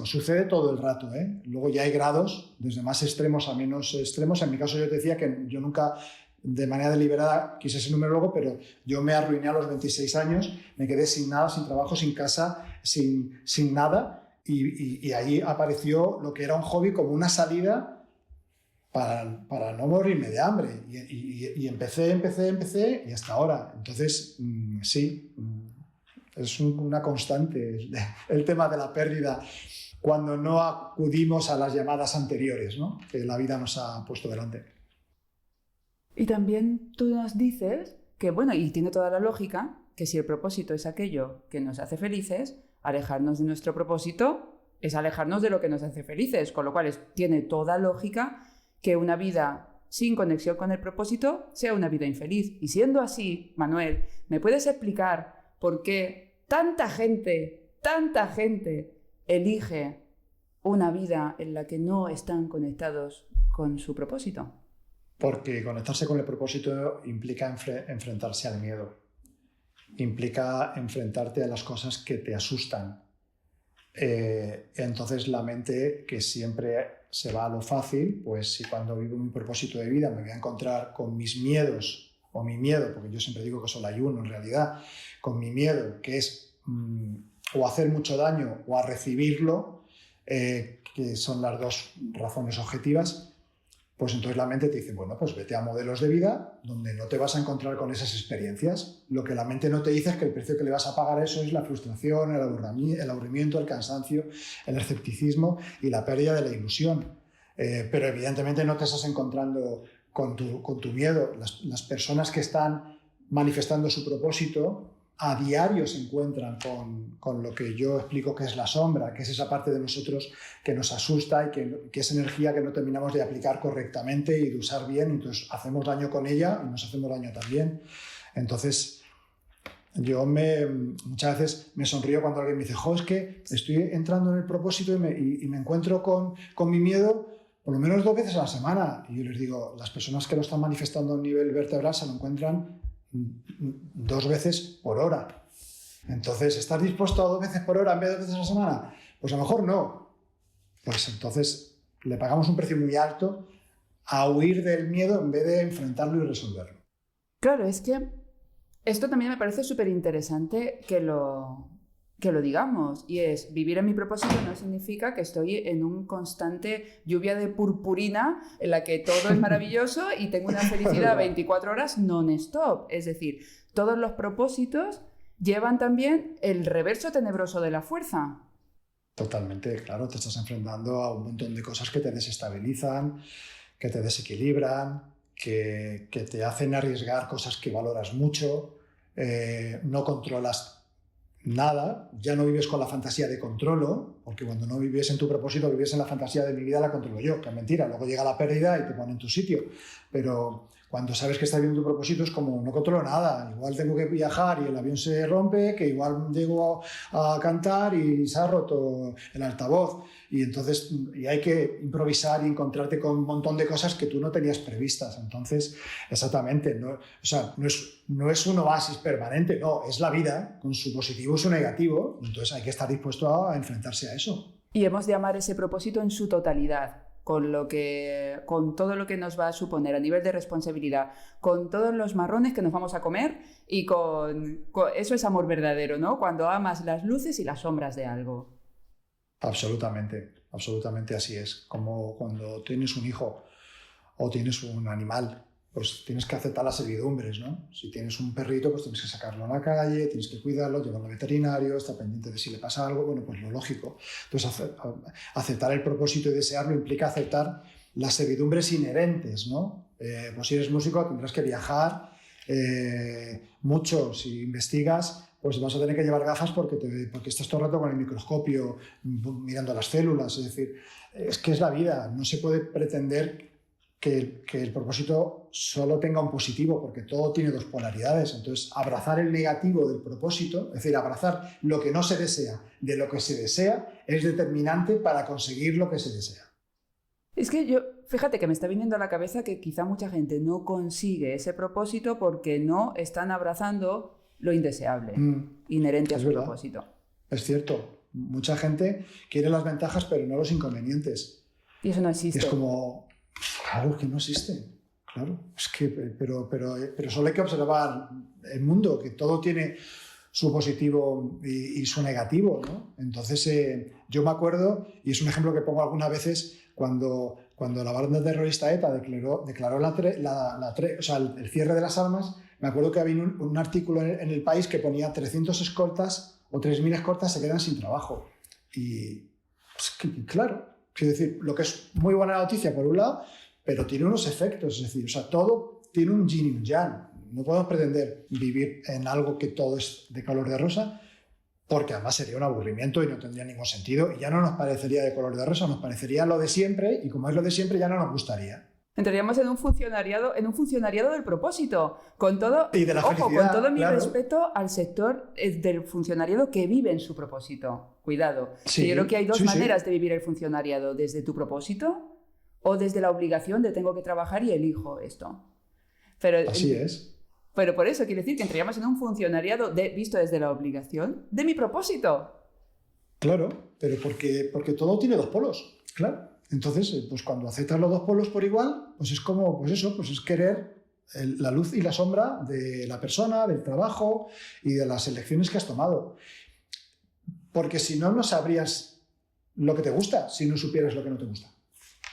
sucede todo el rato, ¿eh? Luego ya hay grados, desde más extremos a menos extremos. En mi caso yo te decía que yo nunca de manera deliberada quise ser numerólogo, pero yo me arruiné a los 26 años, me quedé sin nada, sin trabajo, sin casa, sin nada, y ahí apareció lo que era un hobby como una salida para no morirme de hambre, y empecé y hasta ahora. Entonces, sí, es una constante el tema de la pérdida cuando no acudimos a las llamadas anteriores, ¿no? Que la vida nos ha puesto delante. Y también tú nos dices que, y tiene toda la lógica, que si el propósito es aquello que nos hace felices, alejarnos de nuestro propósito es alejarnos de lo que nos hace felices, con lo cual tiene toda lógica que una vida sin conexión con el propósito sea una vida infeliz. Y siendo así, Manuel, ¿me puedes explicar por qué tanta gente elige una vida en la que no están conectados con su propósito? Porque conectarse con el propósito implica enfrentarse al miedo, implica enfrentarte a las cosas que te asustan. Entonces la mente, que siempre se va a lo fácil, pues si cuando vivo mi propósito de vida me voy a encontrar con mis miedos, o mi miedo, porque yo siempre digo que solo hay uno en realidad, con mi miedo, que es o hacer mucho daño o a recibirlo, que son las dos razones objetivas, pues entonces la mente te dice, bueno, pues vete a modelos de vida donde no te vas a encontrar con esas experiencias. Lo que la mente no te dice es que el precio que le vas a pagar a eso es la frustración, el aburrimiento, el cansancio, el escepticismo y la pérdida de la ilusión. Pero evidentemente no te estás encontrando con tu miedo. Las personas que están manifestando su propósito a diario se encuentran con lo que yo explico que es la sombra, que es esa parte de nosotros que nos asusta y que es energía que no terminamos de aplicar correctamente y de usar bien, entonces hacemos daño con ella y nos hacemos daño también. Entonces yo muchas veces me sonrío cuando alguien me dice, es que estoy entrando en el propósito y me encuentro con mi miedo por lo menos 2 veces a la semana. Y yo les digo, las personas que lo están manifestando a nivel vertebral se lo encuentran 2 veces por hora. Entonces, ¿estás dispuesto a 2 veces por hora en vez de 2 veces a la semana? Pues a lo mejor no. Pues entonces le pagamos un precio muy alto a huir del miedo en vez de enfrentarlo y resolverlo. Claro, es que esto también me parece súper interesante que lo digamos, y es, vivir en mi propósito no significa que estoy en un constante lluvia de purpurina en la que todo es maravilloso y tengo una felicidad 24 horas non-stop. Es decir, todos los propósitos llevan también el reverso tenebroso de la fuerza. Totalmente, claro, te estás enfrentando a un montón de cosas que te desestabilizan, que te desequilibran, que te hacen arriesgar cosas que valoras mucho, no controlas nada, ya no vives con la fantasía de controlo, porque cuando no vives en tu propósito, vives en la fantasía de mi vida la controlo yo, que es mentira, luego llega la pérdida y te pone en tu sitio, pero cuando sabes que estás viviendo tu propósito es como, no controlo nada, igual tengo que viajar y el avión se rompe, que igual llego a cantar y se ha roto el altavoz, y entonces hay que improvisar y encontrarte con un montón de cosas que tú no tenías previstas. Entonces, exactamente, no es un oasis permanente, no, es la vida con su positivo y su negativo, entonces hay que estar dispuesto a enfrentarse a eso. Y hemos de amar ese propósito en su totalidad, con todo lo que nos va a suponer a nivel de responsabilidad, con todos los marrones que nos vamos a comer, y con eso es amor verdadero, ¿no? Cuando amas las luces y las sombras de algo. Absolutamente, absolutamente así es. Como cuando tienes un hijo o tienes un animal, pues tienes que aceptar las servidumbres, ¿no? Si tienes un perrito, pues tienes que sacarlo a la calle, tienes que cuidarlo, llevarlo al veterinario, estar pendiente de si le pasa algo, bueno, pues lo lógico. Entonces, aceptar el propósito y desearlo implica aceptar las servidumbres inherentes, ¿no? Pues si eres músico tendrás que viajar mucho. Si investigas, pues vas a tener que llevar gafas porque estás todo el rato con el microscopio mirando las células. Es decir, es que es la vida, no se puede pretender que el propósito solo tenga un positivo, porque todo tiene 2 polaridades. Entonces, abrazar el negativo del propósito, es decir, abrazar lo que no se desea de lo que se desea, es determinante para conseguir lo que se desea. Es que fíjate que me está viniendo a la cabeza que quizá mucha gente no consigue ese propósito porque no están abrazando lo indeseable, inherente a su propósito. Es cierto, mucha gente quiere las ventajas pero no los inconvenientes. Y eso no existe. Es como... Claro que no existe, claro. Es que, pero solo hay que observar el mundo, que todo tiene su positivo y su negativo, ¿no? Entonces, yo me acuerdo, y es un ejemplo que pongo algunas veces, cuando la banda terrorista ETA declaró el cierre de las armas, me acuerdo que había un artículo en El País que ponía 300 escoltas o 3.000 escoltas se quedan sin trabajo. Y, pues, claro, es decir, lo que es muy buena noticia por un lado, pero tiene unos efectos, es decir, todo tiene un yin y un yang. No podemos pretender vivir en algo que todo es de color de rosa, porque además sería un aburrimiento y no tendría ningún sentido y ya no nos parecería de color de rosa, nos parecería lo de siempre y como es lo de siempre ya no nos gustaría. Entraríamos en un funcionariado del propósito, con todo, y de la ojo, felicidad, con todo mi claro. respeto al sector del funcionariado que vive en su propósito. Cuidado. Sí, Yo creo que hay dos sí, maneras sí. de vivir el funcionariado, desde tu propósito o desde la obligación de tengo que trabajar y elijo esto. Así es. Pero por eso quiere decir que entraríamos en un funcionariado visto desde la obligación de mi propósito. Claro, pero porque todo tiene dos polos, claro. Entonces, pues cuando aceptas los dos polos por igual, pues es como, pues eso, pues es querer la luz y la sombra de la persona, del trabajo y de las elecciones que has tomado. Porque si no, no sabrías lo que te gusta si no supieras lo que no te gusta.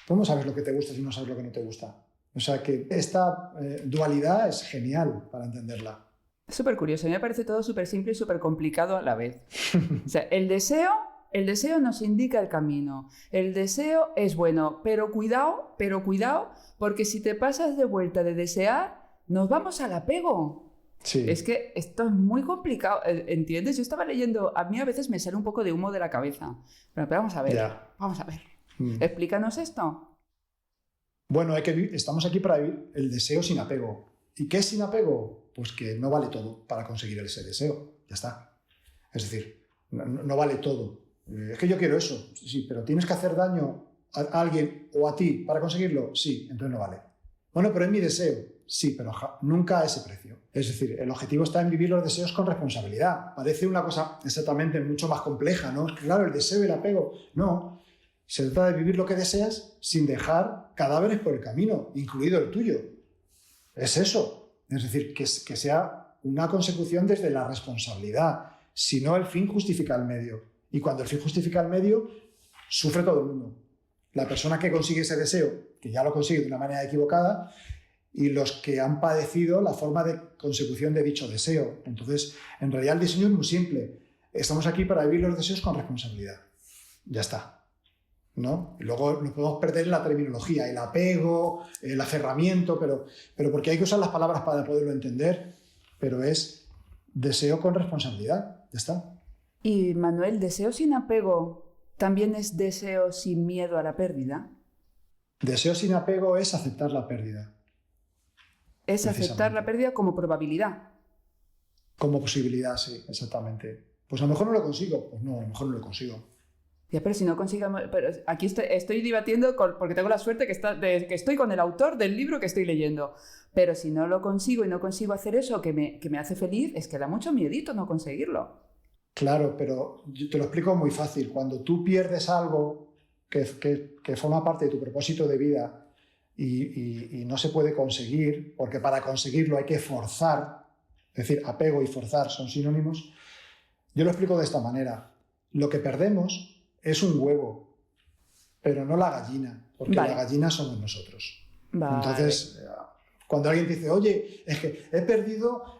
¿Cómo sabes lo que te gusta si no sabes lo que no te gusta? O sea que esta dualidad es genial para entenderla. Es súper curioso, a mí me parece todo súper simple y súper complicado a la vez. O sea, el deseo nos indica el camino. El deseo es bueno, pero cuidado, porque si te pasas de vuelta de desear, nos vamos al apego. Sí. Es que esto es muy complicado, ¿entiendes? Yo estaba leyendo, a mí a veces me sale un poco de humo de la cabeza. Pero vamos a ver, vamos a ver. Explícanos esto. Bueno, estamos aquí para vivir el deseo sin apego. ¿Y qué es sin apego? Pues que no vale todo para conseguir ese deseo. Ya está. Es decir, no vale todo. Es que yo quiero eso. Sí, pero ¿tienes que hacer daño a alguien o a ti para conseguirlo? Sí, entonces no vale. Bueno, pero es mi deseo. Sí, pero nunca a ese precio. Es decir, el objetivo está en vivir los deseos con responsabilidad. Parece una cosa exactamente mucho más compleja, ¿no? Claro, el deseo y el apego. No. Se trata de vivir lo que deseas sin dejar cadáveres por el camino, incluido el tuyo. Es eso. Es decir, que sea una consecución desde la responsabilidad. Si no, el fin justifica el medio. Y cuando el fin justifica el medio, sufre todo el mundo. La persona que consigue ese deseo, que ya lo consigue de una manera equivocada, y los que han padecido la forma de consecución de dicho deseo. Entonces, en realidad el diseño es muy simple. Estamos aquí para vivir los deseos con responsabilidad. Ya está. ¿No? Y luego nos podemos perder en la terminología, el apego, el aferramiento, pero porque hay que usar las palabras para poderlo entender, pero es deseo con responsabilidad. Ya está. Y Manuel, ¿deseo sin apego también es deseo sin miedo a la pérdida? Deseo sin apego es aceptar la pérdida. Es aceptar la pérdida como probabilidad. Como posibilidad, sí, exactamente. Pues a lo mejor no lo consigo. Pues no, a lo mejor no lo consigo. Ya, pero si no consigamos... Pero aquí estoy debatiendo porque tengo la suerte que estoy con el autor del libro que estoy leyendo. Pero si no lo consigo y no consigo hacer eso que me hace feliz, es que da mucho miedito no conseguirlo. Claro, pero yo te lo explico muy fácil. Cuando tú pierdes algo que forma parte de tu propósito de vida y no se puede conseguir, porque para conseguirlo hay que forzar, es decir, apego y forzar son sinónimos, yo lo explico de esta manera. Lo que perdemos es un huevo, pero no la gallina, porque la gallina somos nosotros. Vale. Entonces, cuando alguien te dice, oye, es que he perdido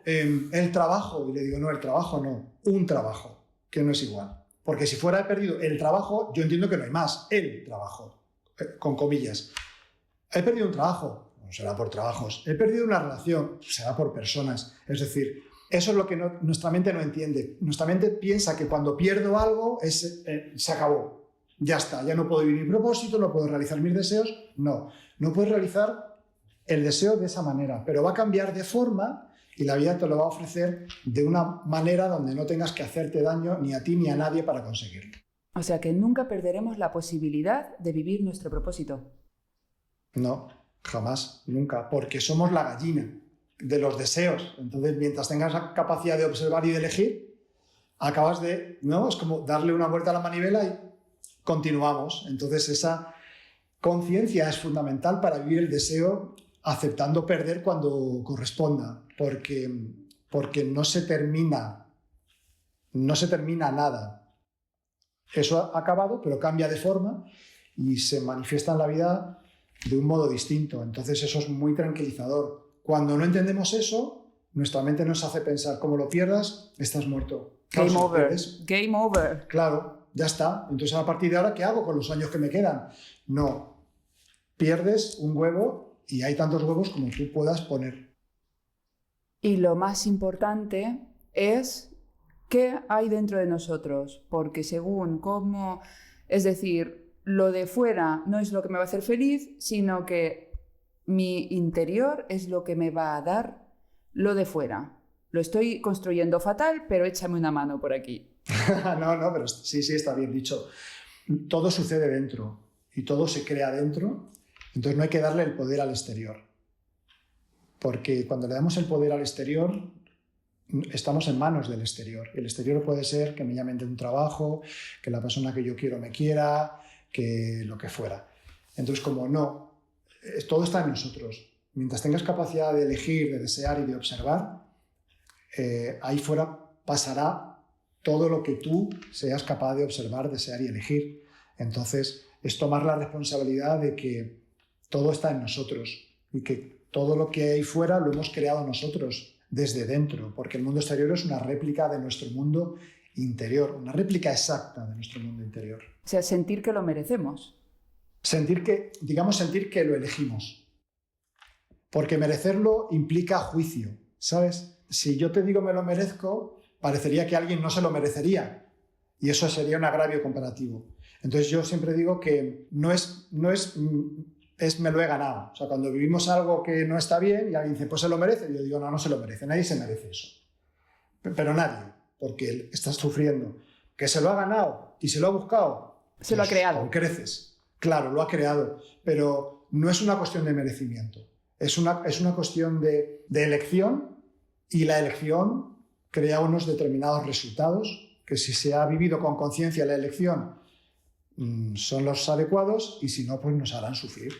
el trabajo, y le digo, no, el trabajo no, un trabajo, que no es igual. Porque si fuera he perdido el trabajo, yo entiendo que no hay más, el trabajo, con comillas. He perdido un trabajo, no será por trabajos. He perdido una relación, será por personas. Es decir, eso es lo que nuestra mente no entiende. Nuestra mente piensa que cuando pierdo algo se acabó. Ya está, ya no puedo vivir mi propósito, no puedo realizar mis deseos. No puedes realizar el deseo de esa manera, pero va a cambiar de forma y la vida te lo va a ofrecer de una manera donde no tengas que hacerte daño ni a ti ni a nadie para conseguirlo. O sea que nunca perderemos la posibilidad de vivir nuestro propósito. No, jamás, nunca, porque somos la gallina de los deseos. Entonces, mientras tengas la capacidad de observar y de elegir, acabas de, ¿no? Es como darle una vuelta a la manivela y continuamos. Entonces, esa conciencia es fundamental para vivir el deseo aceptando perder cuando corresponda, porque no se termina nada. Eso ha acabado, pero cambia de forma y se manifiesta en la vida de un modo distinto. Entonces, eso es muy tranquilizador. Cuando no entendemos eso, nuestra mente nos hace pensar, como lo pierdas, estás muerto. Game over. Game over. Claro, ya está. Entonces, a partir de ahora, ¿qué hago con los años que me quedan? No. Pierdes un huevo y hay tantos huevos como tú puedas poner. Y lo más importante es ¿Qué hay dentro de nosotros? Porque según cómo... Es decir, lo de fuera no es lo que me va a hacer feliz, sino que mi interior es lo que me va a dar lo de fuera. Lo estoy construyendo fatal, pero échame una mano por aquí. No, pero sí, está bien dicho. Todo sucede dentro y todo se crea dentro, entonces no hay que darle el poder al exterior. Porque cuando le damos el poder al exterior, estamos en manos del exterior. El exterior puede ser que me llamen de un trabajo, que la persona que yo quiero me quiera, que lo que fuera. Entonces, como no, todo está en nosotros. Mientras tengas capacidad de elegir, de desear y de observar, ahí fuera pasará todo lo que tú seas capaz de observar, desear y elegir. Entonces, es tomar la responsabilidad de que todo está en nosotros y que todo lo que hay fuera lo hemos creado nosotros desde dentro, porque el mundo exterior es una réplica de nuestro mundo interior, una réplica exacta de nuestro mundo interior. O sea, sentir que lo merecemos. Sentir que lo elegimos. Porque merecerlo implica juicio, ¿sabes? Si yo te digo me lo merezco, parecería que alguien no se lo merecería. Y eso sería un agravio comparativo. Entonces yo siempre digo que no es me lo he ganado. O sea, cuando vivimos algo que no está bien y alguien dice, pues se lo merece, yo digo, no se lo merece, nadie se merece eso. Pero nadie, porque él está sufriendo. Que se lo ha ganado y se lo ha buscado. Se lo ha creado. Con creces. Claro, lo ha creado, pero no es una cuestión de merecimiento. Es una cuestión de elección, y la elección crea unos determinados resultados que, si se ha vivido con conciencia la elección, son los adecuados, y si no, pues nos harán sufrir.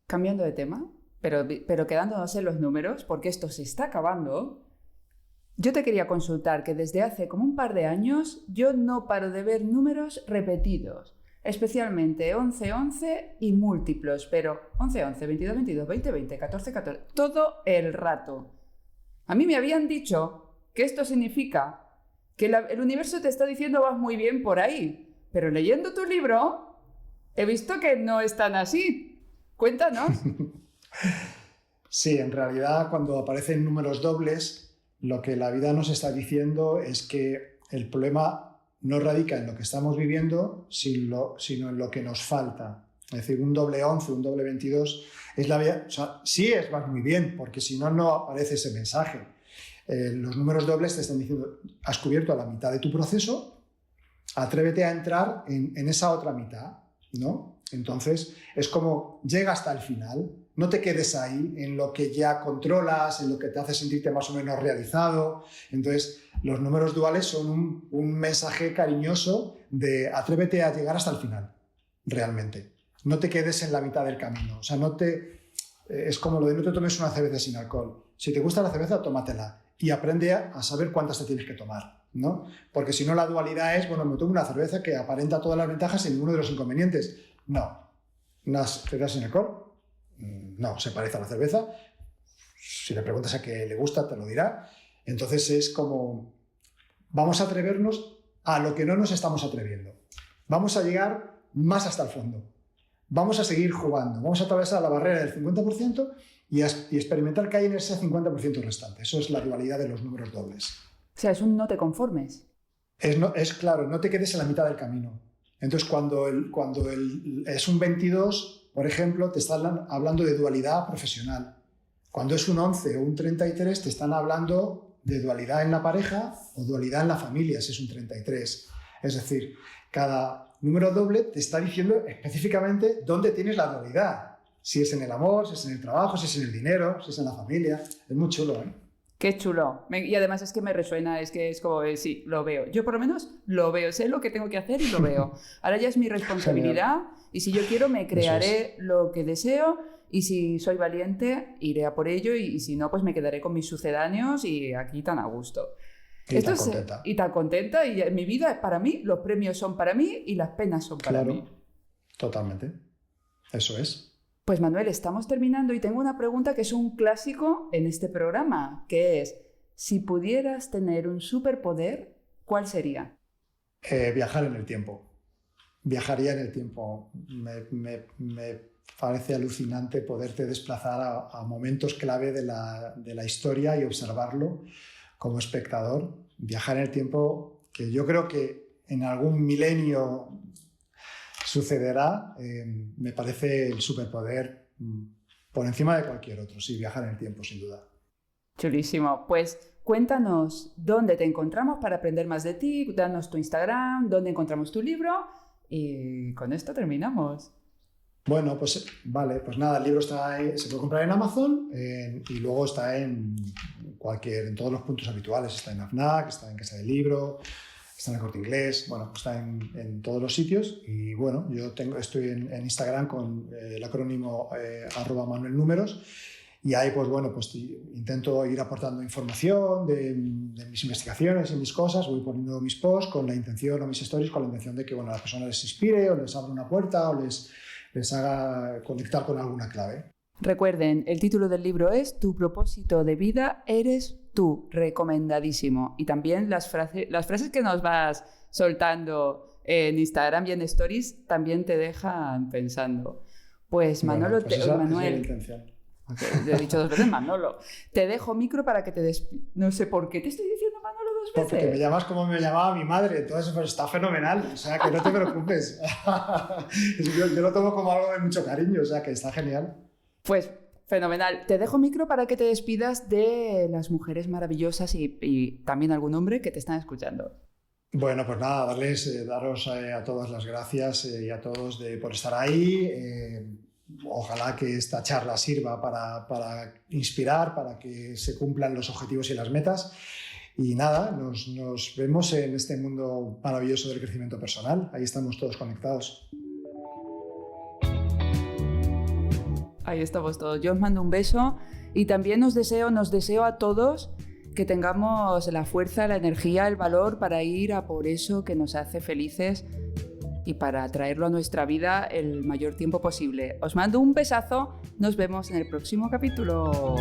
Cambiando de tema, pero quedándonos en los números, porque esto se está acabando, yo te quería consultar que desde hace como un par de años yo no paro de ver números repetidos, especialmente 11-11 y múltiplos, pero 11-11, 22-22, 20-20, 14-14, todo el rato. A mí me habían dicho que esto significa que el universo te está diciendo vas muy bien por ahí, pero leyendo tu libro he visto que no es tan así. Cuéntanos. Sí, en realidad cuando aparecen números dobles, lo que la vida nos está diciendo es que el problema no radica en lo que estamos viviendo, sino en lo que nos falta. Es decir, un doble 11, un doble 22, es la vida. O sea, sí vas muy bien, porque si no, no aparece ese mensaje. Los números dobles te están diciendo, has cubierto a la mitad de tu proceso, atrévete a entrar en esa otra mitad, ¿no? Entonces, es como llega hasta el final, no te quedes ahí en lo que ya controlas, en lo que te hace sentirte más o menos realizado. Entonces, los números duales son un mensaje cariñoso de atrévete a llegar hasta el final, realmente. No te quedes en la mitad del camino. O sea, es como lo de no te tomes una cerveza sin alcohol. Si te gusta la cerveza, tómatela y aprende a saber cuántas te tienes que tomar, ¿no? Porque si no, la dualidad es, bueno, me tomo una cerveza que aparenta todas las ventajas y ninguno de los inconvenientes. No. ¿Una cerveza sin alcohol? No, se parece a la cerveza. Si le preguntas a qué le gusta, te lo dirá. Entonces es como, vamos a atrevernos a lo que no nos estamos atreviendo. Vamos a llegar más hasta el fondo. Vamos a seguir jugando. Vamos a atravesar la barrera del 50% y experimentar que hay en ese 50% restante. Eso es la dualidad de los números dobles. O sea, es un no te conformes. Es claro, no te quedes en la mitad del camino. Entonces, cuando es un 22, por ejemplo, te están hablando de dualidad profesional. Cuando es un 11 o un 33, te están hablando de dualidad en la pareja o dualidad en la familia, si es un 33. Es decir, cada número doble te está diciendo específicamente dónde tienes la dualidad. Si es en el amor, si es en el trabajo, si es en el dinero, si es en la familia. Es muy chulo, ¿eh? Qué chulo. Y además es que me resuena, es que es como, sí, lo veo. Yo por lo menos lo veo, sé lo que tengo que hacer y lo veo. Ahora ya es mi responsabilidad y si yo quiero me crearé lo que deseo y si soy valiente iré a por ello y si no, pues me quedaré con mis sucedáneos y aquí tan a gusto. Y tan contenta. Y tan contenta y mi vida es para mí, los premios son para mí y las penas son para mí. Totalmente. Eso es. Pues Manuel, estamos terminando y tengo una pregunta que es un clásico en este programa, que es, si pudieras tener un superpoder, ¿cuál sería? Viajar en el tiempo. Viajaría en el tiempo. Me parece alucinante poderte desplazar a momentos clave de la historia y observarlo como espectador. viajar en el tiempo, que yo creo que en algún milenio sucederá, me parece el superpoder por encima de cualquier otro. Sí, viajar en el tiempo, sin duda. Chulísimo. Pues cuéntanos dónde te encontramos para aprender más de ti, danos tu Instagram, dónde encontramos tu libro y con esto terminamos. Bueno, pues vale, pues nada, el libro está ahí, se puede comprar en Amazon y luego está en todos los puntos habituales. Está en AFNAC, está en Casa del Libro, está en el Corte Inglés, bueno, está en todos los sitios. Y bueno, yo estoy en Instagram con el acrónimo @manuelnúmeros. Y ahí, pues bueno, pues intento ir aportando información de mis investigaciones y mis cosas, voy poniendo mis posts con la intención, o mis stories, con la intención de que, bueno, a las personas les inspire o les abra una puerta o les haga conectar con alguna clave. Recuerden, el título del libro es Tu propósito de vida eres tú, recomendadísimo. Y también las frases que nos vas soltando en Instagram y en Stories también te dejan pensando. Pues Manolo, bueno, pues esa Manuel, es la intención. Te he dicho 2 veces Manolo. Te dejo micro para que te no sé por qué te estoy diciendo Manolo 2 veces. Porque me llamas como me llamaba mi madre, entonces pues está fenomenal, o sea que no te preocupes. yo lo tomo como algo de mucho cariño, o sea que está genial. Pues fenomenal. Te dejo micro para que te despidas de las mujeres maravillosas y también algún hombre que te están escuchando. Bueno, pues nada, daros a todas las gracias y a todos por estar ahí. Ojalá que esta charla sirva para inspirar, para que se cumplan los objetivos y las metas. Y nada, nos vemos en este mundo maravilloso del crecimiento personal. Ahí estamos todos conectados. Ahí estamos todos. Yo os mando un beso y también nos deseo a todos que tengamos la fuerza, la energía, el valor para ir a por eso que nos hace felices y para traerlo a nuestra vida el mayor tiempo posible. Os mando un besazo, nos vemos en el próximo capítulo.